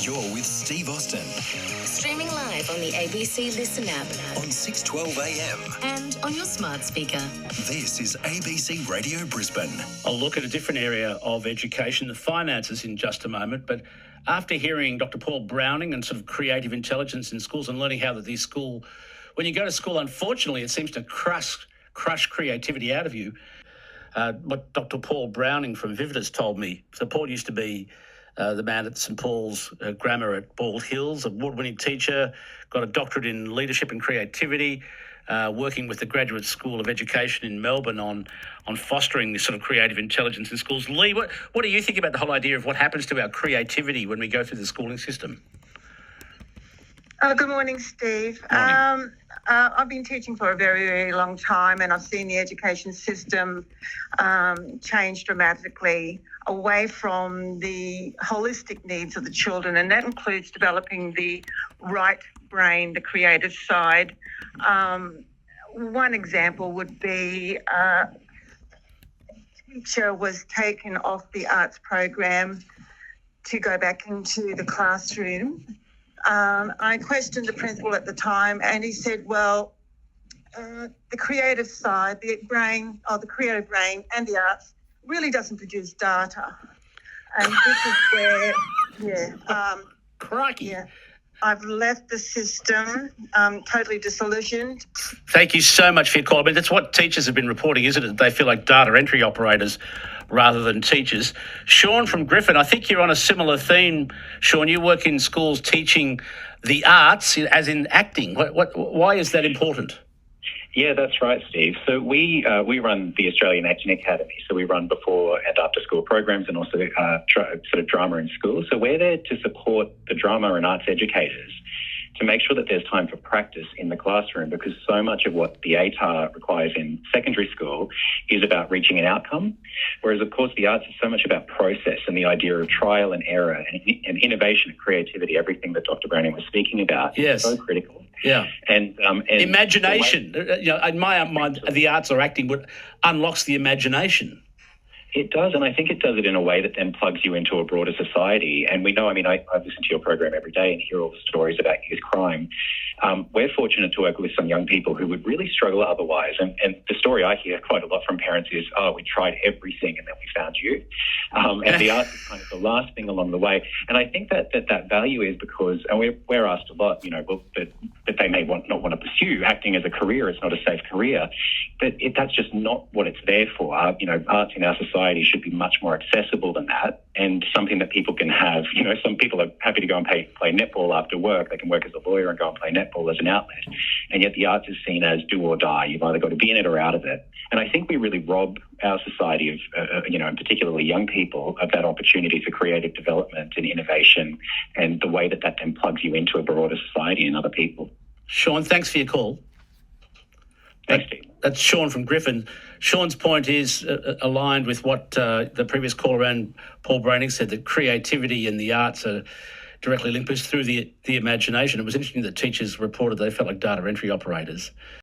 You're with Steve Austin Streaming live on the ABC Listen app on 6:12 a.m. and on your smart speaker. This is ABC Radio Brisbane. I'll look at a different area of education, the finances, in just a moment. But after hearing Dr. Paul Browning and sort of creative intelligence in schools and learning how that these school, when you go to school, unfortunately, it seems to crush creativity out of you. What Dr. Paul Browning from Vivid has told me. So Paul used to be the man at St Paul's Grammar at Bald Hills, award-winning teacher, got a doctorate in leadership and creativity, working with the Graduate School of Education in Melbourne on fostering this sort of creative intelligence in schools. Lee, what do you think about the whole idea of what happens to our creativity when we go through the schooling system? Good morning, Steve. Morning. I've been teaching for a very, very long time, and I've seen the education system change dramatically away from the holistic needs of the children, and that includes developing the right brain, the creative side. One example would be a teacher was taken off the arts program to go back into the classroom. I questioned the principal at the time, and he said, well, the creative side, the creative brain and the arts really doesn't produce data. And this is where, Crikey. yeah, I've left the system totally disillusioned. Thank you so much for your call. I mean, that's what teachers have been reporting, isn't it? They feel like data entry operators rather than teachers. Sean from Griffin, I think you're on a similar theme. Sean, you work in schools teaching the arts, as in acting. Why is that important? Yeah, that's right, Steve. So we run the Australian Acting Academy. So we run before and after school programs and also sort of drama in schools. So we're there to support the drama and arts educators to make sure that there's time for practice in the classroom, because so much of what the ATAR requires in secondary school is about reaching an outcome, whereas, of course, the arts is so much about process and the idea of trial and error and innovation and creativity, everything that Dr. Browning was speaking about. Yes. So critical. Yeah. And imagination. In my mind, the arts or acting unlocks the imagination. It does, and I think it does it in a way that then plugs you into a broader society. And we know, I listen to your program every day and hear all the stories about youth crime. We're fortunate to work with some young people who would really struggle otherwise. And the story I hear quite a lot from parents is, we tried everything and then we found you. And the arts is kind of the last thing along the way. And I think that value is because, and we're asked a lot, that they may not want to pursue acting as a career. It's not a safe career. But that's just not what it's there for. Arts in our society should be much more accessible than that, and something that people can have. Some people are happy to go and play netball after work. They can work as a lawyer and go and play netball as an outlet. And yet the arts is seen as do or die. You've either got to be in it or out of it. And I think we really rob our society of, and particularly young people, of that opportunity for creative development and innovation, and the way that then plugs you into a broader society and other people. Sean, thanks for your call. Thanks, Steve. That's Sean from Griffin. Sean's point is aligned with what the previous caller around Paul Browning said, that creativity and the arts are directly linked through the imagination. It was interesting that teachers reported they felt like data entry operators.